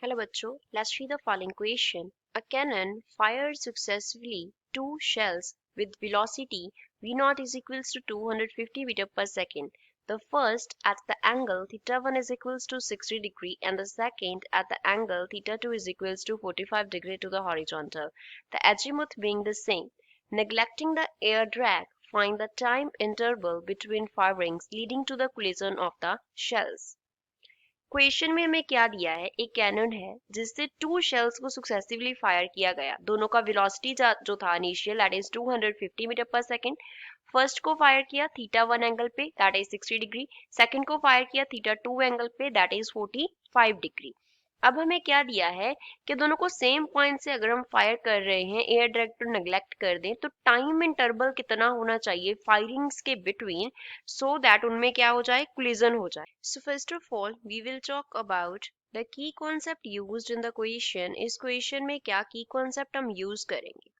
Hello बच्चों, let's read the following question. A cannon fires successively two shells with velocity v0 is equals to 250 meter per second. The first at the angle theta 1 is equals to 60 degree and the second at the angle theta 2 is equals to 45 degree to the horizontal. The azimuth being the same. Neglecting the air drag, find the time interval between firings leading to the collision of the shells. Question में हमें क्या दिया है, एक cannon है जिससे two shells को successively fire किया गया। दोनों का वेलोसिटी जो था इनिशियल दैट इज 250 मीटर पर सेकंड। फर्स्ट को फायर किया थीटा 1 एंगल पे दैट इज 60 डिग्री, सेकंड को फायर किया थीटा 2 एंगल पे दैट इज 45 डिग्री। अब हमें क्या दिया है कि दोनों को सेम पॉइंट से अगर हम फायर कर रहे हैं, एयर ड्रैग को नेग्लेक्ट कर दें, तो टाइम इंटरवल कितना होना चाहिए फायरिंग्स के बिटवीन सो दैट उनमें क्या हो जाए, कोलिजन हो जाए। So first of all we will talk about the key concept used in the question. इस क्वेश्चन में क्या की कॉन्सेप्ट हम यूज करेंगे।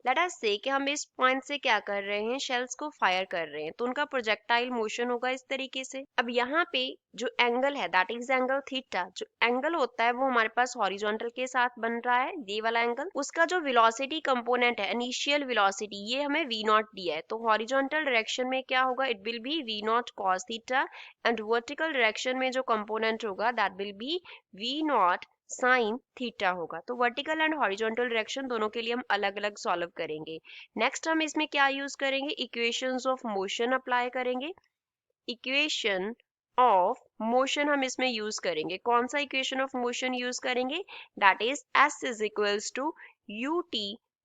लेट अस से कि हम इस पॉइंट से क्या कर रहे हैं, शेल्स को फायर कर रहे हैं, तो उनका प्रोजेक्टाइल मोशन होगा इस तरीके से। अब यहाँ पे जो एंगल है दैट इज एंगल थीटा, जो एंगल होता है वो हमारे पास हॉरिजॉन्टल के साथ बन रहा है, ये वाला एंगल। उसका जो वेलोसिटी कंपोनेंट है, इनिशियल वेलोसिटी, ये हमें v नॉट दिया है, तो हॉरिजॉन्टल डायरेक्शन में क्या होगा, it will B v not cos theta and vertical direction में जो कंपोनेंट होगा that will B v not sine theta होगा। तो वर्टिकल एंड हॉरिजॉन्टल डायरेक्शन दोनों के लिए हम अलग अलग सॉल्व करेंगे। नेक्स्ट हम इसमें क्या यूज करेंगे, इक्वेशंस ऑफ मोशन अप्लाई करेंगे। इक्वेशन ऑफ मोशन हम इसमें यूज करेंगे। कौन सा इक्वेशन ऑफ मोशन यूज करेंगे, that is s is equals to ut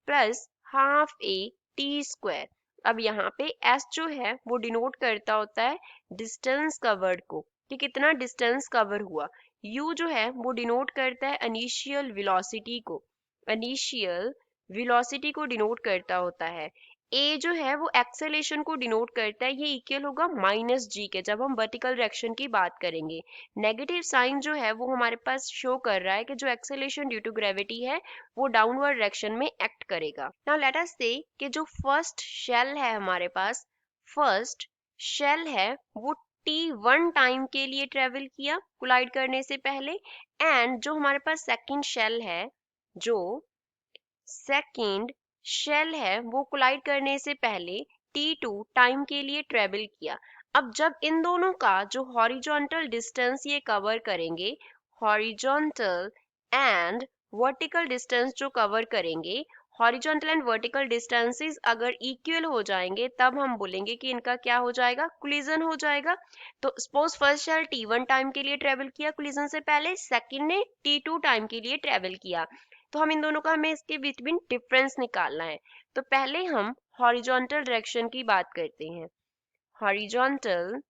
plus half a t square. अब यहाँ पे s जो है वो डिनोट करता होता है डिस्टेंस कवर्ड को, कि कितना डिस्टेंस कवर हुआ। u जो है वो डिनोट करता है इनिशियल वेलोसिटी को, इनिशियल वेलोसिटी को डिनोट करता होता है। a जो है वो एक्सेलेरेशन को डिनोट करता है, ये इक्वल होगा माइनस g के, जब हम वर्टिकल डायरेक्शन की बात करेंगे। नेगेटिव साइन जो है वो हमारे पास शो कर रहा है कि जो एक्सेलेरेशन ड्यू टू ग्रेविटी है वो डाउनवर्ड डायरेक्शन में एक्ट करेगा। नाउ लेट अस से कि जो फर्स्ट शेल है हमारे पास, फर्स्ट शेल है वो t1 टाइम के लिए ट्रेवल किया कोलाइड करने से पहले, एंड जो हमारे पास सेकंड शेल है, जो सेकंड शेल है वो कोलाइड करने से पहले t2 टाइम के लिए ट्रेवल किया। अब जब इन दोनों का जो हॉरिजॉन्टल डिस्टेंस ये कवर करेंगे, हॉरिजॉन्टल एंड वर्टिकल डिस्टेंस जो कवर करेंगे, हॉरिजॉन्टल एंड वर्टिकल डिस्टेंसेस अगर इक्वल हो जाएंगे तब हम बोलेंगे कि इनका क्या हो जाएगा, कोलिजन हो जाएगा। तो suppose first shell t1 time के लिए ट्रेवल किया कोलिजन से पहले, सेकंड ने t2 टाइम के लिए ट्रेवल किया, तो हम इन दोनों का हमें इसके बिटवीन डिफरेंस निकालना है। तो पहले हम हॉरिजॉन्टल डायरेक्शन की बात करते हैं। हॉरिजॉन्टल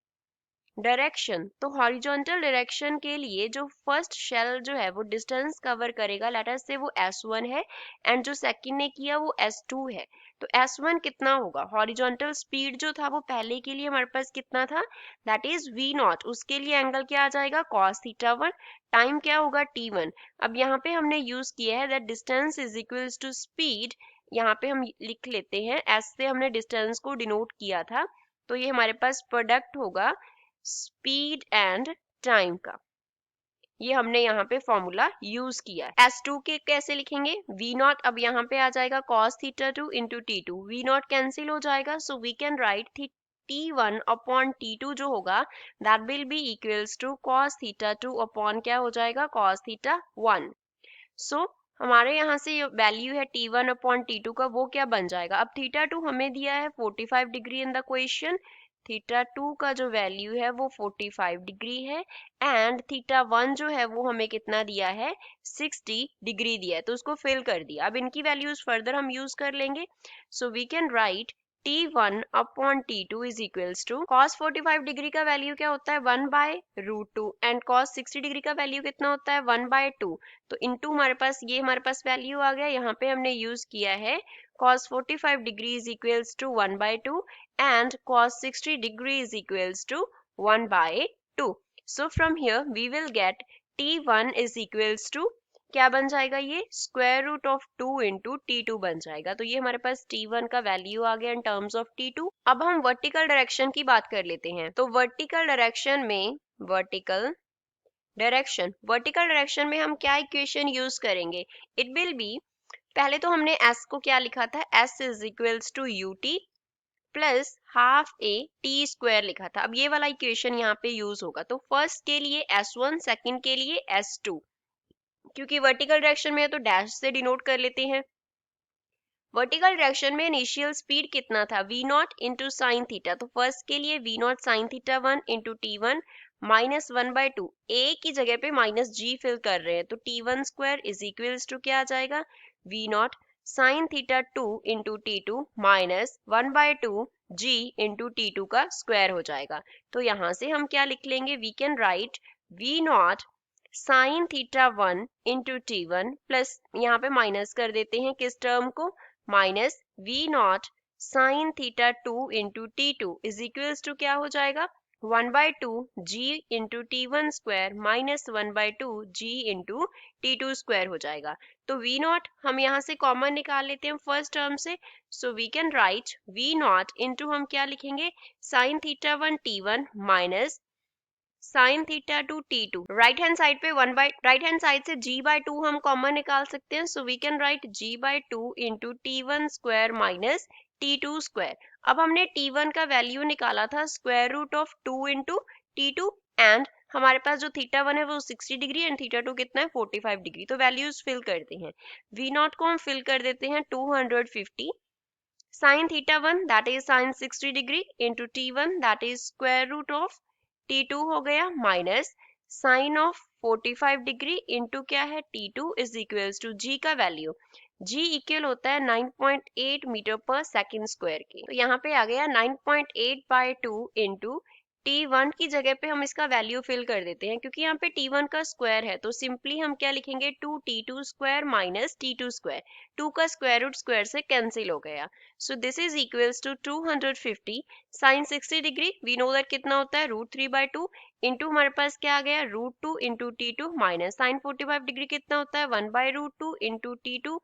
डायरेक्शन, तो हॉरिजॉन्टल डायरेक्शन के लिए जो फर्स्ट शेल जो है वो डिस्टेंस कवर करेगा, लेट अस से वो s1 है, एंड जो सेकंड ने किया वो s2 है। तो s1 कितना होगा, हॉरिजॉन्टल स्पीड जो था वो पहले के लिए हमारे पास कितना था, दैट इज v नॉट, उसके लिए एंगल क्या आ जाएगा, cos थीटा 1, टाइम क्या होगा t1। अब यहाँ पे हमने यूज किया है that distance is equals to speed, यहाँ पे हम लिख लेते हैं s से हमने डिस्टेंस को डिनोट किया था, तो ये हमारे पास प्रोडक्ट होगा स्पीड एंड टाइम का। ये हमने यहाँ पे फॉर्मूला यूज किया है। S2 के कैसे लिखेंगे, v नॉट, अब यहाँ पे आ जाएगा cos theta 2 into t2, v not cancel हो जाएगा, so we can write t1 upon t2 जो होगा that will be equals to cos theta 2 upon क्या हो जाएगा, cos थीटा 1। सो हमारे यहाँ से वैल्यू है t1 अपॉन t2 का, वो क्या बन जाएगा, अब थीटा 2 हमें दिया है 45 degree in the question, theta 2 का जो वैल्यू है वो 45 डिग्री है, एंड थीटा 1 जो है वो हमें कितना दिया है, 60 डिग्री दिया है, तो उसको फिल कर दिया। अब इनकी वैल्यूज फर्दर हम यूज कर लेंगे, so we can write t1 upon t2 is equals to cos 45 degree का वैल्यू क्या होता है, 1/√2, एंड cos 60 डिग्री का वैल्यू कितना होता है, 1/2, तो इनटू हमारे पास ये हमारे पास वैल्यू आ गया। यहाँ पे हमने यूज किया है cos 45 degree is equals to 1/2 and cos 60 degree is equals to 1/2. So from here we will get t1 is equals to क्या बन जाएगा, ये square root of 2 into t2 बन जाएगा। तो ये हमारे पास t1 का वैल्यू आ गया इन टर्म्स ऑफ t2। अब हम वर्टिकल डायरेक्शन की बात कर लेते हैं। तो वर्टिकल डायरेक्शन में वर्टिकल डायरेक्शन, वर्टिकल डायरेक्शन में हम क्या इक्वेशन यूज करेंगे? इट विल बी, पहले तो हमने s को क्या लिखा था, s is equals to ut plus half A T square लिखा था। अब ये वाला इक्वेशन यहाँ पे यूज होगा, तो फर्स्ट के लिए s1, सेकंड के लिए s2, क्योंकि वर्टिकल डायरेक्शन में है तो डैश से डिनोट कर लेते हैं। वर्टिकल डायरेक्शन में इनिशियल स्पीड कितना था, v naught into sine theta, तो फर्स्ट के लिए v not sine theta 1 into t1 minus 1/2, a की जगह पे माइनस g फिल कर रहे हैं, तो t1 square is equals to क्या आ जाएगा, v not sine theta 2 into t2 minus 1/2 g into t2 का स्क्वायर हो जाएगा। तो यहाँ से हम क्या लिख लेंगे, we can write v not sine theta 1 into t1 plus यहाँ पे माइनस कर देते हैं किस टर्म को, minus v not sine theta 2 into t2 is equals to क्या हो जाएगा, 1/2 g into t1 square minus 1/2 g into t2 square हो जाएगा। तो v नॉट हम यहाँ से कॉमन निकाल लेते हैं फर्स्ट टर्म से, so we can write v naught into हम क्या लिखेंगे, sine theta 1 t1 minus sine theta 2 t2, right hand side पे राइट हैंड साइड से g/2 हम कॉमन निकाल सकते हैं, so we can write g/2 into t1 square minus t2 square. अब हमने t1 का वैल्यू निकाला था square root of 2 into t2 and हमारे पास जो थीटा 1 है वो 60 डिग्री एंड थीटा 2 कितना है 45 डिग्री, तो वैल्यूज फिल करते हैं। v नॉट को हम फिल कर देते हैं 250, sine theta 1 that is sine 60 degree into t1 that is square root of t2 हो गया minus sine of 45 degree into क्या है t2 is equals to g का वैल्यू, g इक्वल होता है 9.8 मीटर पर सेकंड स्क्वायर के, तो यहाँ पे आ गया 9.8/2 इंटू t1 की जगह पे हम इसका वैल्यू फिल कर देते हैं, क्योंकि यहाँ पे t1 का स्क्वायर है तो सिंपली हम क्या लिखेंगे 2t2 square minus t2 square, 2 का स्क्वायर रूट स्क्वायर से कैंसिल हो गया, so this is equals to 250 sine 60 degree, we know that कितना होता है √3/2 इंटू हमारे पास क्या आ गया √2 into t2 minus sign 45 degree कितना होता है 1/√2 into t2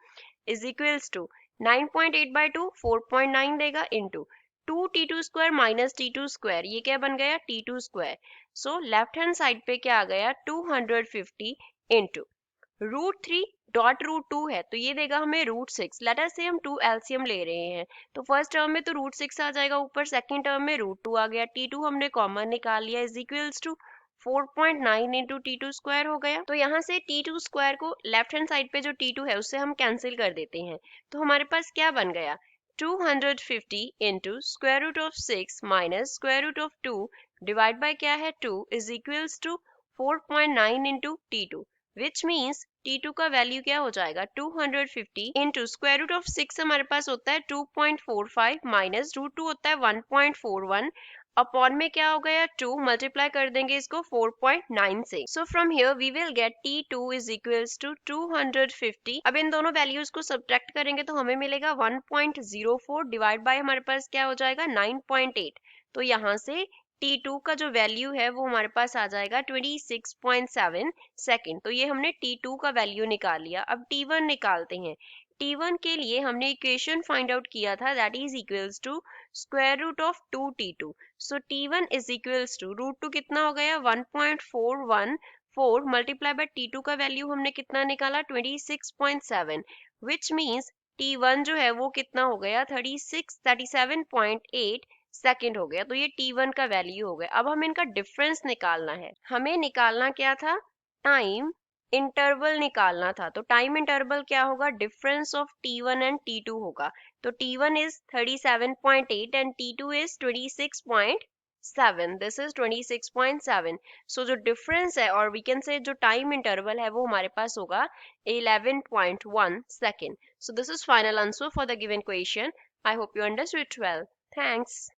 is equals to 9.8/2 4.9 देगा into 2t2 square minus t2 square, ये क्या बन गया t2 square, so left hand side पे क्या आ गया 250 इंटू √3 डॉट √2 है तो ये देगा हमें √6, लेट अस से हम 2 एलसीएम ले रहे हैं, तो फर्स्ट टर्म में तो √6 आ जाएगा ऊपर, सेकंड टर्म में √2 आ गया, t2 हमने कॉमन निकाल लिया is equals to 4.9 into t2 square हो गया। तो यहाँ से t2 स्क्वायर को लेफ्ट हैंड साइड पे जो t2 है उससे हम कैंसिल कर देते हैं, तो हमारे पास क्या बन गया 250 into square root of 6 minus square root of 2 divide by क्या है 2 is equals to 4.9 into t2, which means t2 का वैल्यू क्या हो जाएगा 250 इंटू स्क्वायर रूट ऑफ 6 हमारे पास होता है 2.45 माइनस √2 होता है 1.41 अपॉन में क्या हो गया 2 मल्टीप्लाई कर देंगे इसको 4.9 से, so from here we will get t2 is equals to 250, अब इन दोनों वैल्यूज को सब्ट्रैक्ट करेंगे तो हमें मिलेगा 1.04 डिवाइड बाय हमारे पास क्या हो जाएगा 9.8, तो यहाँ से t2 का जो वैल्यू है वो हमारे पास आ जाएगा 26.7 सेकंड, तो ये हमने t2 का वैल्यू निकाल लिया। अब t1 निकालते हैं, t1 के लिए हमने इक्वेशन फाइंड आउट किया था that is equals to square root of 2t2, so t1 is equals to √2 कितना हो गया 1.414 मल्टीप्लाई बाय t2 का वैल्यू हमने कितना निकाला 26.7, विच मीन्स t1 जो है वो कितना हो गया 37.8 सेकंड हो गया, तो ये t1 का वैल्यू हो गया। अब हमें इनका डिफरेंस निकालना है, हमें निकालना क्या था टाइम इंटरवल निकालना था, तो टाइम इंटरवल क्या होगा difference of t1 and t2 होगा, तो t1 is 37.8 and t2 is 26.7, this is 26.7, सो जो डिफरेंस है और वी कैन से जो टाइम इंटरवल है वो हमारे पास होगा 11.1 second, so this is final answer for the given question. I hope you understood it well, thanks.